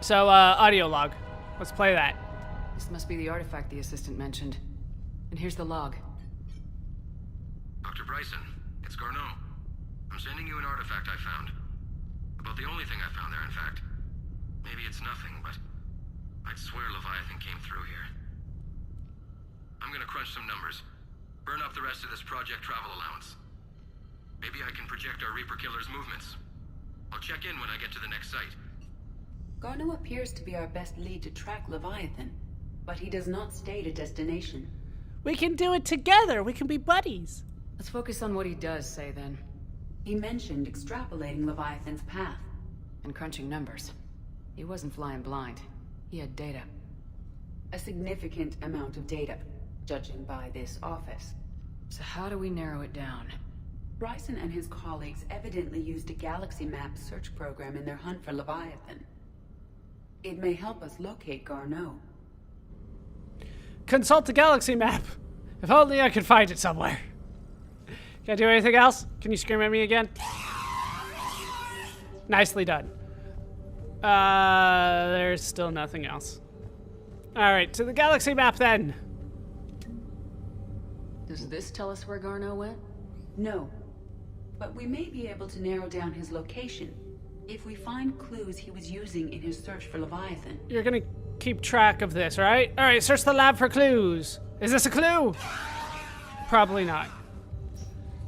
So, audio log. Let's play that. This must be the artifact the assistant mentioned. And here's the log. Dr. Bryson, it's Garneau. I'm sending you an artifact I found. About the only thing I found there, in fact. Maybe it's nothing, but I'd swear Leviathan came through here. I'm gonna crunch some numbers. Burn up the rest of this project travel allowance. Maybe I can project our Reaper Killer's movements. I'll check in when I get to the next site. Garneau appears to be our best lead to track Leviathan, but he does not state a destination. We can do it together. We can be buddies. Let's focus on what he does say then. He mentioned extrapolating Leviathan's path. And crunching numbers. He wasn't flying blind. He had data. A significant amount of data, judging by this office. So how do we narrow it down? Bryson and his colleagues evidently used a galaxy map search program in their hunt for Leviathan. It may help us locate Garneau. Consult the galaxy map. If only I could find it somewhere. Can I do anything else? Can you scream at me again? Nicely done. There's still nothing else. Alright, to the galaxy map then. Does this tell us where Garneau went? No. But we may be able to narrow down his location if we find clues he was using in his search for Leviathan. You're gonna keep track of this, right? Alright, search the lab for clues. Is this a clue? Probably not.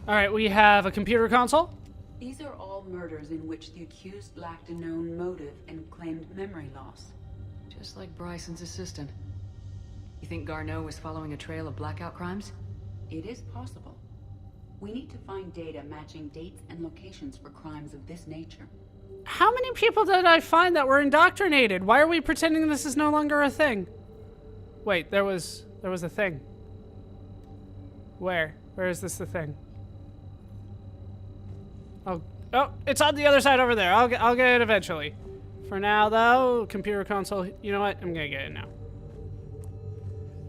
Alright, we have a computer console. These are all murders in which the accused lacked a known motive and claimed memory loss. Just like Bryson's assistant. You think Garneau was following a trail of blackout crimes? It is possible. We need to find data matching dates and locations for crimes of this nature. How many people did I find that were indoctrinated? Why are we pretending this is no longer a thing? Wait, there was a thing. Where? Where is this the thing? Oh, it's on the other side over there. I'll get it eventually. For now, though, computer console. You know what? I'm gonna get it now.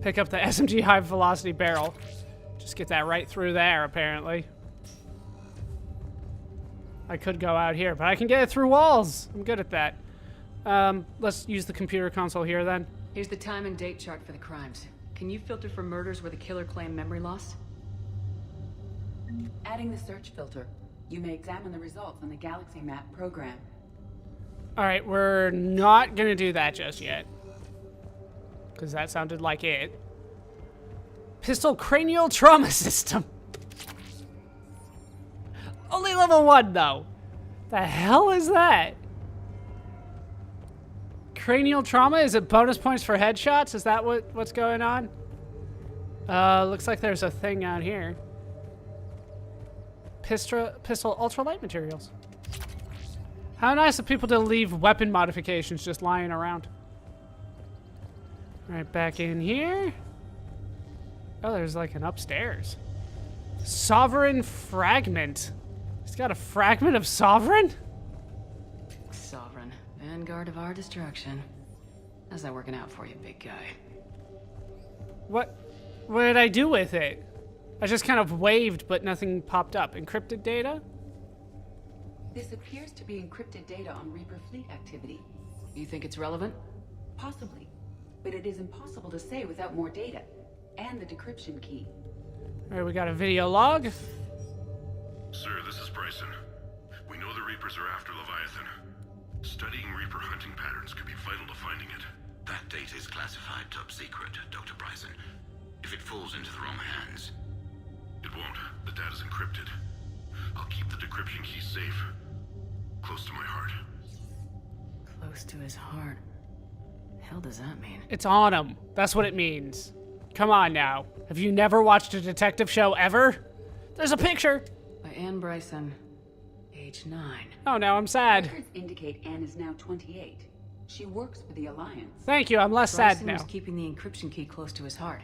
Pick up the SMG high velocity barrel. Just get that right through there, apparently. I could go out here, but I can get it through walls. I'm good at that. Let's use the computer console here, then. Here's the time and date chart for the crimes. Can you filter for murders where the killer claimed memory loss? Adding the search filter, you may examine the results on the galaxy map program. Alright, we're not gonna do that just yet. Because that sounded like it. Pistol cranial trauma system. Only level 1, though. The hell is that? Cranial trauma? Is it bonus points for headshots? Is that what's going on? Looks like there's a thing out here. Pistol ultralight materials. How nice of people to leave weapon modifications just lying around. Alright, back in here. Oh, there's like an upstairs. Sovereign fragment. He's got a fragment of Sovereign? Sovereign. Vanguard of our destruction. How's that working out for you, big guy? What did I do with it? I just kind of waved, but nothing popped up. Encrypted data? This appears to be encrypted data on Reaper fleet activity. You think it's relevant? Possibly. But it is impossible to say without more data. And the decryption key. Alright, we got a video log. Sir, this is Bryson. We know the Reapers are after Leviathan. Studying Reaper hunting patterns could be vital to finding it. That data is classified top secret, Dr. Bryson. If it falls into the wrong hands... It won't. The data's encrypted. I'll keep the decryption key safe. Close to my heart. Close to his heart. The hell does that mean? It's on him. That's what it means. Come on now. Have you never watched a detective show ever? There's a picture. By Anne Bryson, age 9. Oh, now I'm sad. Records indicate Anne is now 28. She works for the Alliance. Thank you, I'm less Bryson sad now. was keeping the encryption key close to his heart.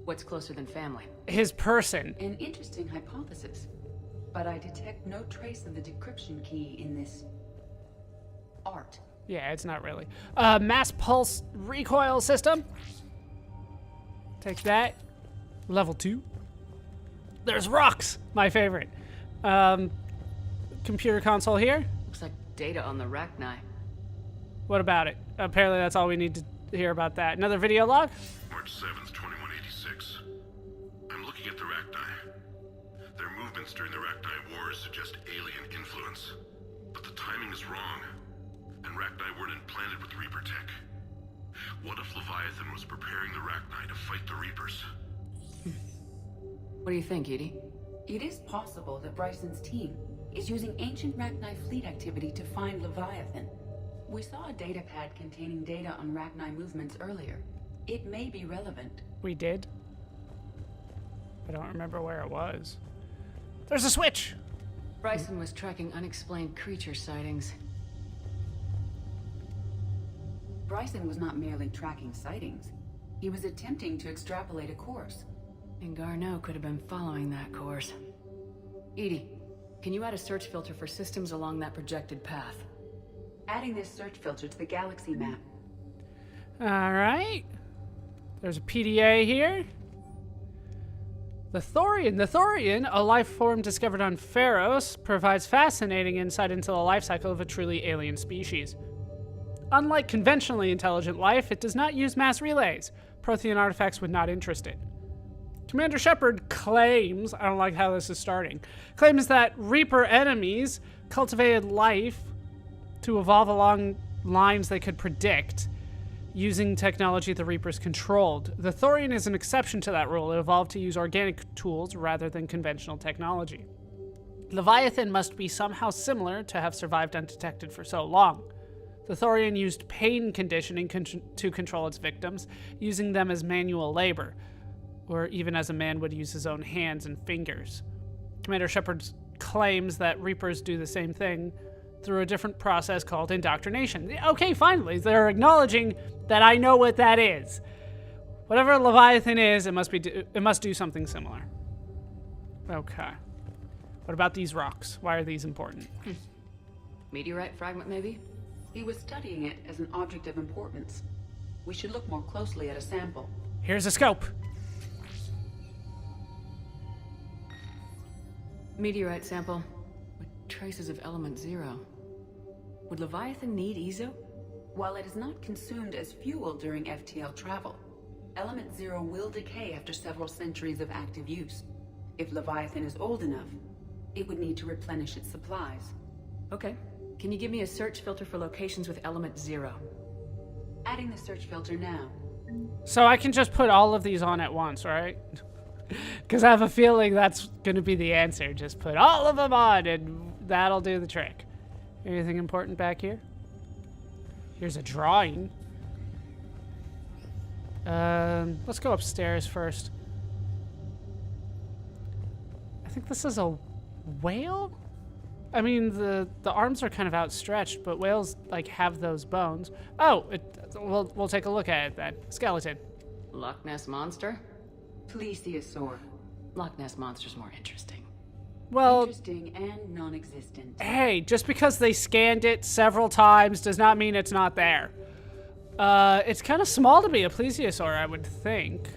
What's closer than family? His person. An interesting hypothesis. But I detect no trace of the decryption key in this... art. Yeah, it's not really. Mass pulse recoil system. Take that. Level 2. There's rocks, my favorite. Computer console here. Looks like data on the Rachni. What about it? Apparently that's all we need to hear about that. Another video log? March 7th, 2186. I'm looking at the Rachni. Their movements during the Rachni Wars suggest alien influence. But the timing is wrong. And Rachni weren't implanted with Reaper tech. What if Leviathan was preparing the Rachni to fight the Reapers? What do you think, Edie? It is possible that Bryson's team is using ancient Rachni fleet activity to find Leviathan. We saw a data pad containing data on Rachni movements earlier. It may be relevant. We did? I don't remember where it was. There's a switch! Bryson was tracking unexplained creature sightings. Bryson was not merely tracking sightings. He was attempting to extrapolate a course. And Garneau could have been following that course. Edie, can you add a search filter for systems along that projected path? Adding this search filter to the galaxy map. Alright. There's a PDA here. The Thorian. The Thorian, a life form discovered on Pharos, provides fascinating insight into the life cycle of a truly alien species. Unlike conventionally intelligent life, it does not use mass relays. Prothean artifacts would not interest it. Commander Shepard claims, I don't like how this is starting, claims that Reaper enemies cultivated life to evolve along lines they could predict, using technology the Reapers controlled. The Thorian is an exception to that rule. It evolved to use organic tools rather than conventional technology. Leviathan must be somehow similar to have survived undetected for so long. The Thorian used pain conditioning to control its victims, using them as manual labor, or even as a man would use his own hands and fingers. Commander Shepard claims that Reapers do the same thing through a different process called indoctrination. Okay, finally, they're acknowledging that I know what that is. Whatever Leviathan is, it must do something similar. Okay. What about these rocks? Why are these important? Meteorite fragment, maybe? He was studying it as an object of importance. We should look more closely at a sample. Here's a scope. Meteorite sample with traces of element 0. Would Leviathan need Ezo? While it is not consumed as fuel during FTL travel, element 0 will decay after several centuries of active use. If Leviathan is old enough, it would need to replenish its supplies. Okay. Can you give me a search filter for locations with element 0? Adding the search filter now. So I can just put all of these on at once, right? Because I have a feeling that's going to be the answer. Just put all of them on and that'll do the trick. Anything important back here? Here's a drawing. Let's go upstairs first. I think this is a whale? I mean, the arms are kind of outstretched, but whales, like, have those bones. Oh, we'll take a look at it then. Skeleton. Loch Ness Monster? Plesiosaur. Loch Ness Monster's more interesting. Well, Interesting and non-existent. hey, just because they scanned it several times does not mean it's not there. It's kind of small to be a plesiosaur, I would think.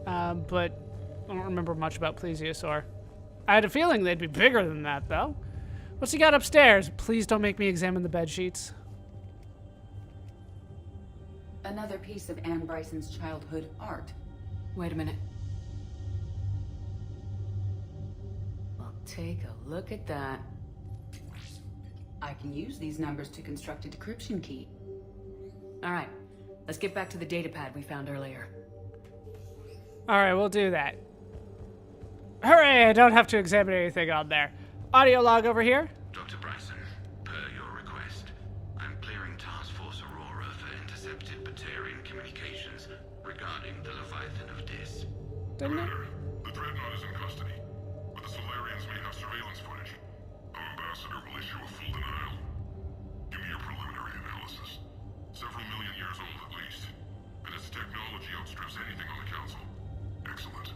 But I don't remember much about plesiosaur. I had a feeling they'd be bigger than that, though. What's he got upstairs? Please don't make me examine the bed sheets. Another piece of Anne Bryson's childhood art. Wait a minute. Well, take a look at that. I can use these numbers to construct a decryption key. All right, let's get back to the data pad we found earlier. All right, we'll do that. Hooray, I don't have to examine anything on there. Audio log over here. Dr. Bryson, per your request, I'm clearing Task Force Aurora for intercepted Batarian communications regarding the Leviathan of Dis. Commander, the Dreadnought is in custody, but the Solarians may have surveillance footage. Our ambassador will issue a full denial. Give me your preliminary analysis. Several million years old at least, and its technology outstrips anything on the Council. Excellent.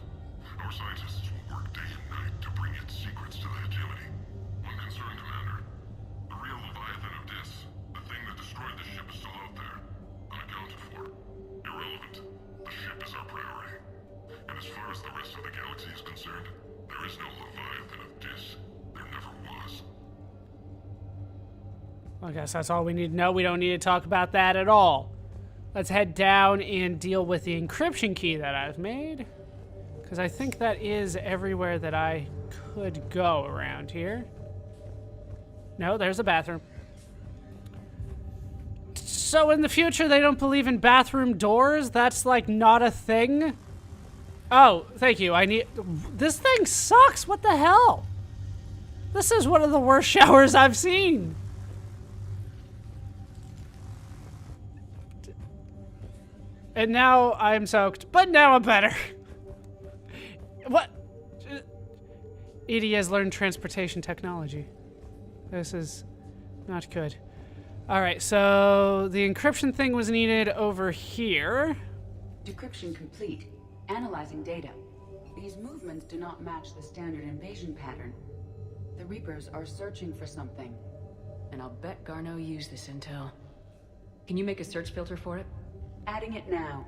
Our scientists will work day and night to bring its secrets to the hegemony. One concern, Commander. The real Leviathan of Dis, the thing that destroyed the ship, is still out there, unaccounted for. Irrelevant. The ship is our priority. And as far as the rest of the galaxy is concerned, there is no Leviathan of Dis. There never was. I guess that's all we need to know. We don't need to talk about that at all. Let's head down and deal with the encryption key that I've made. Because I think that is everywhere that I could go around here. No, there's a bathroom. So in the future, they don't believe in bathroom doors? That's like not a thing? Oh, thank you. This thing sucks. What the hell? This is one of the worst showers I've seen. And now I'm soaked, but now I'm better. What? Edie has learned transportation technology. This is not good. All right, so the encryption thing was needed over here. Decryption complete. Analyzing data. These movements do not match the standard invasion pattern. The Reapers are searching for something. And I'll bet Garneau used this intel. Can you make a search filter for it? Adding it now.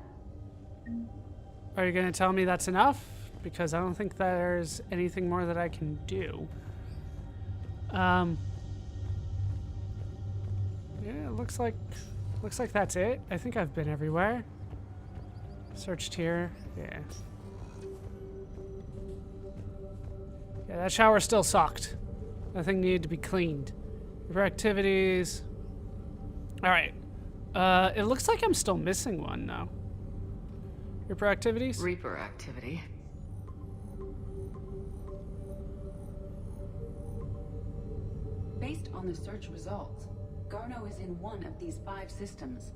Are you gonna tell me that's enough? Because I don't think there's anything more that I can do. Yeah, it looks like that's it. I think I've been everywhere. Searched here. Yeah. Yeah, that shower still sucked. That thing needed to be cleaned. Reaper activities. All right. It looks like I'm still missing one though. Reaper activities? Reaper activity. Based on the search results, Garneau is in one of these 5 systems.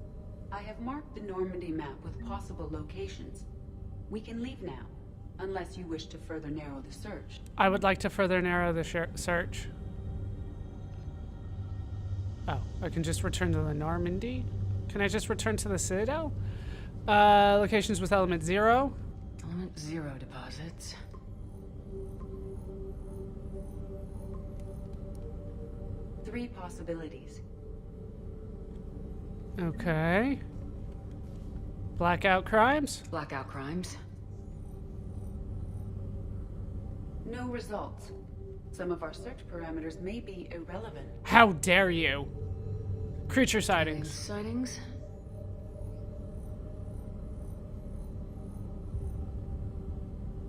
I have marked the Normandy map with possible locations. We can leave now, unless you wish to further narrow the search. I would like to further narrow the search. Oh, I can just return to the Normandy? Can I just return to the Citadel? Locations with element 0. Element 0 deposits. Three possibilities. Okay. Blackout crimes? Blackout crimes. No results. Some of our search parameters may be irrelevant. How dare you? Creature sightings. Sightings?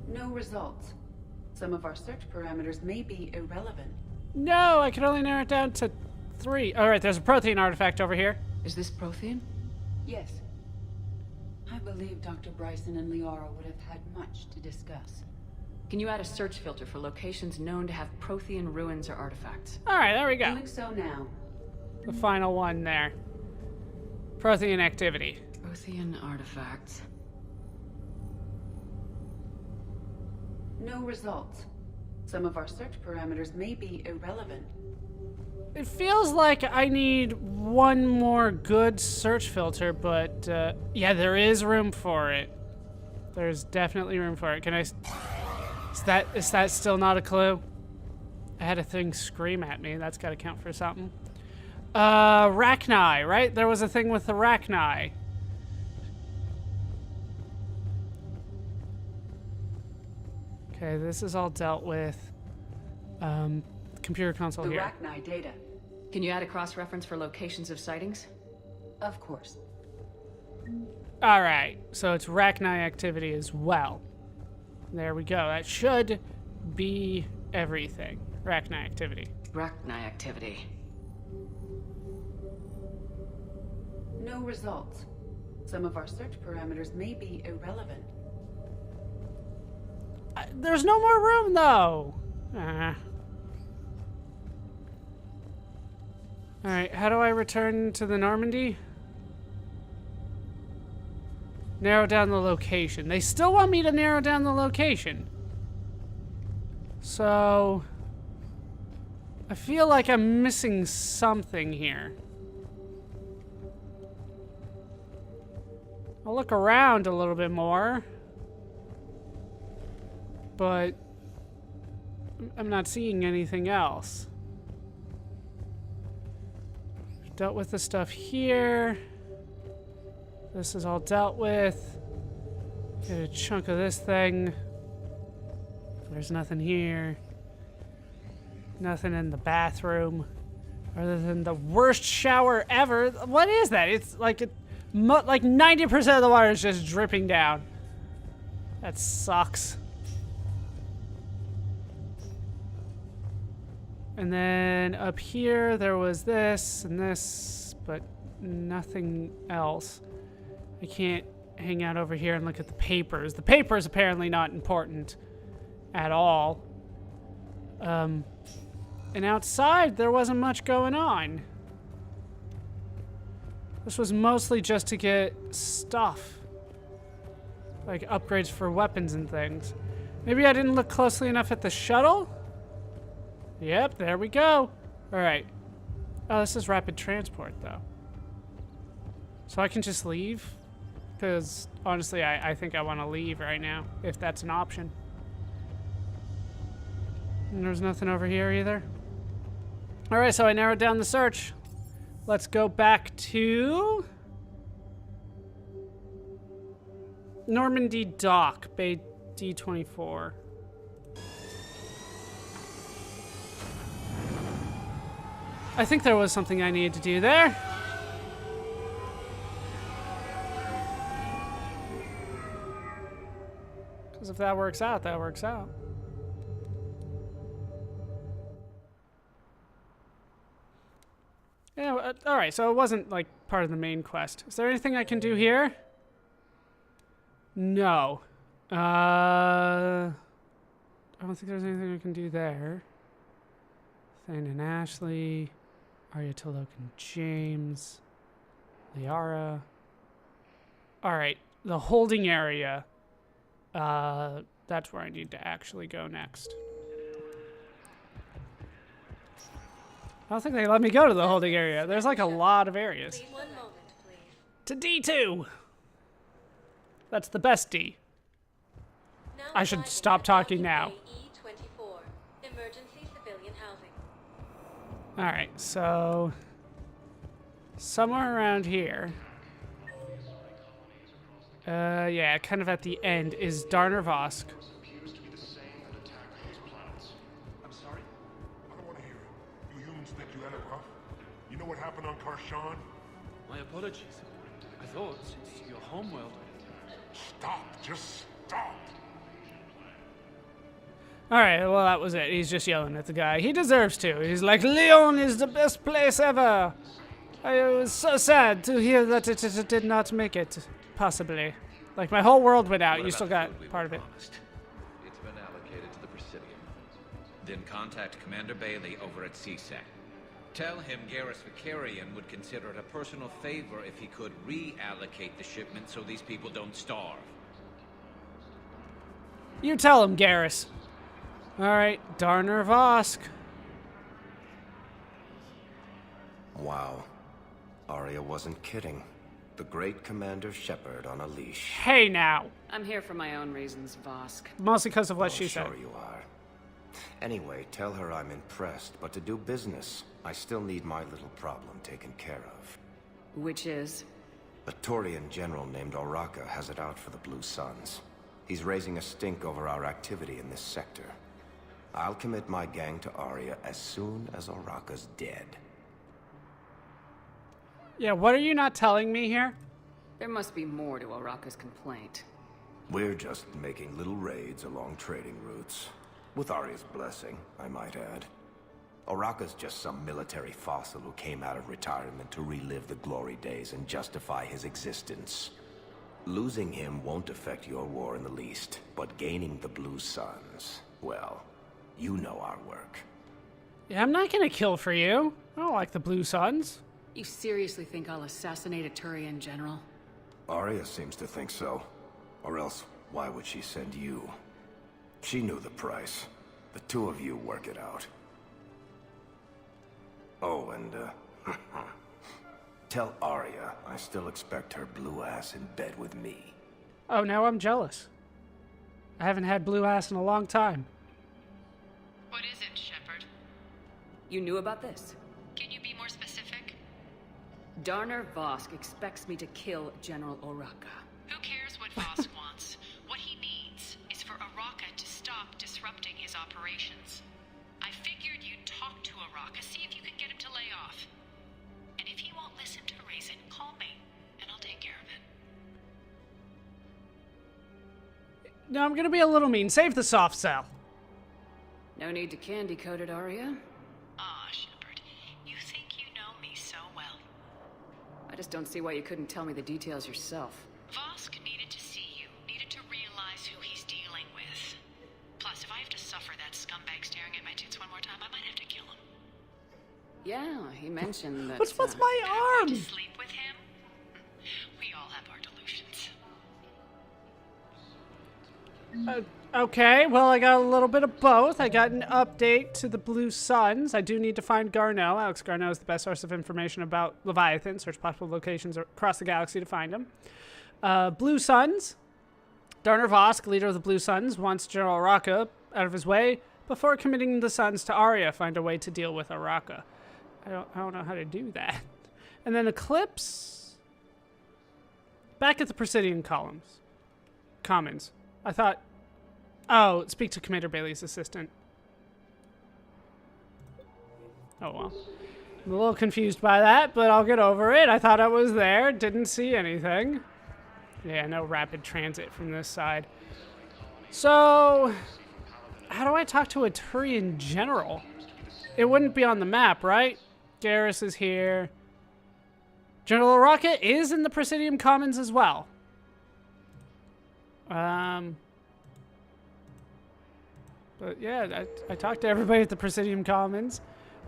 No results. Some of our search parameters may be irrelevant. No, I can only narrow it down to 3. All right, there's a protein artifact over here. Is this Prothean? Yes. I believe Dr. Bryson and Liara would have had much to discuss. Can you add a search filter for locations known to have Prothean ruins or artifacts? All right, there we go. Doing so now. The final one there. Protein activity. Prothean artifacts. No results. Some of our search parameters may be irrelevant. It feels like I need one more good search filter, but yeah, there is room for it. There's definitely room for it. Can I? Is that still not a clue? I had a thing scream at me. That's got to count for something. Rachni, right? There was a thing with the Rachni. Okay, this is all dealt with. Computer console The here. Rachni data. Can you add a cross-reference for locations of sightings? Of course. All right, so it's Rachni activity as well. There we go. That should be everything. Rachni activity. Rachni activity. No results. Some of our search parameters may be irrelevant. There's no more room, though. All right, how do I return to the Normandy? Narrow down the location. They still want me to narrow down the location. So I feel like I'm missing something here. I'll look around a little bit more, but I'm not seeing anything else. Dealt with the stuff here. This is all dealt with. Get a chunk of this thing. There's nothing here. Nothing in the bathroom. Other than the worst shower ever. What is that? It's like like 90% of the water is just dripping down. That sucks. And then up here there was this and this, but nothing else. I can't hang out over here and look at the papers. The paper's apparently not important at all. And outside, there wasn't much going on. This was mostly just to get stuff. Like upgrades for weapons and things. Maybe I didn't look closely enough at the shuttle? Yep, there we go. Alright. Oh, this is rapid transport, though. So I can just leave? Because, honestly, I think I want to leave right now, if that's an option. And there's nothing over here either. Alright, so I narrowed down the search. Let's go back to Normandy Dock, Bay D24. I think there was something I needed to do there. Because if that works out, that works out. Yeah, alright, so it wasn't, like, part of the main quest. Is there anything I can do here? No. I don't think there's anything I can do there. Thane and Ashley. Arya, Tildok, and James. Liara. Alright, the holding area. That's where I need to actually go next. I don't think they let me go to the holding area. There's like a lot of areas. One moment, please. To D2! That's the best D. Now I should arriving stop at talking now. E24, emergency civilian housing. Alright, so somewhere around here. Yeah, kind of at the end is Darner Vosk. Appears to be the same that attacked those planets. I'm sorry? I don't want to hear it. You humans think you had it rough? You know what happened on Karshan? My apologies. I thought, since your homeworld. Stop. Just stop. Alright, well that was it. He's just yelling at the guy. He deserves to. He's like, Leon is the best place ever. I was so sad to hear that it did not make it. Possibly. Like, my whole world went out. You still got part of it. It's been allocated to the Presidium. Then contact Commander Bailey over at CSEC. Tell him Garrus Vicarian would consider it a personal favor if he could reallocate the shipment so these people don't starve. You tell him, Garrus. Alright, Darner Vosk. Wow. Arya wasn't kidding. The great Commander Shepard on a leash. Hey now. I'm here for my own reasons, Vosk. Mostly because of what Oh, she said. sure you are. Anyway, tell her I'm impressed, but to do business, I still need my little problem taken care of. Which is? A Taurian general named Oraka has it out for the Blue Suns. He's raising a stink over our activity in this sector. I'll commit my gang to Arya as soon as Oraka's dead. Yeah, what are you not telling me here? There must be more to Oraka's complaint. We're just making little raids along trading routes. With Arya's blessing, I might add. Oraka's just some military fossil who came out of retirement to relive the glory days and justify his existence. Losing him won't affect your war in the least, but gaining the Blue Suns, well, you know our work. Yeah, I'm not gonna kill for you. I don't like the Blue Suns. You seriously think I'll assassinate a Turian general? Arya seems to think so. Or else, why would she send you? She knew the price. The two of you work it out. Oh, and, tell Arya I still expect her blue ass in bed with me. Oh, now I'm jealous. I haven't had blue ass in a long time. What is it, Shepard? You knew about this? Can you be more specific? Darner Vosk expects me to kill General Oraka. Who cares what Vosk wants? What he needs is for Oraka to stop disrupting his operations. I figured you'd talk to Araka, see if you can get him to lay off. And if he won't listen to reason, call me, and I'll take care of it. No, I'm gonna be a little mean. Save the soft cell. No need to candy coat it, Arya. Ah, Shepard, you think you know me so well. I just don't see why you couldn't tell me the details yourself. Vosk needed to see you, needed to realize who he's dealing with. Plus, if I have to suffer that scumbag staring at my tits one more time, I might have to kill him. Yeah, he mentioned that. What's my arm? To sleep with him? We all have our delusions. Okay, well, I got a little bit of both. I got an update to the Blue Suns. I do need to find Garneau. Alex Garneau is the best source of information about Leviathan. Search possible locations across the galaxy to find him. Blue Suns. Darner Vosk, leader of the Blue Suns, wants General Araka out of his way before committing the Suns to Arya. Find a way to deal with Araka. I don't know how to do that. And then Eclipse. Back at the Presidium Commons. I thought... Oh, speak to Commander Bailey's assistant. Oh, well. I'm a little confused by that, but I'll get over it. I thought I was there. Didn't see anything. Yeah, no rapid transit from this side. So, how do I talk to a Turian general? It wouldn't be on the map, right? Garrus is here. General Araka is in the Presidium Commons as well. But yeah, I talked to everybody at the Presidium Commons.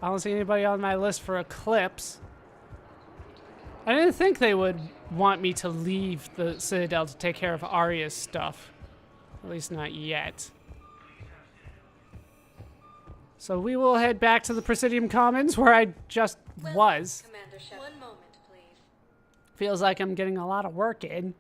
I don't see anybody on my list for Eclipse. I didn't think they would want me to leave the Citadel to take care of Arya's stuff. At least not yet. So we will head back to the Presidium Commons where I just was. Commander Shepard. One moment, please. Feels like I'm getting a lot of work in.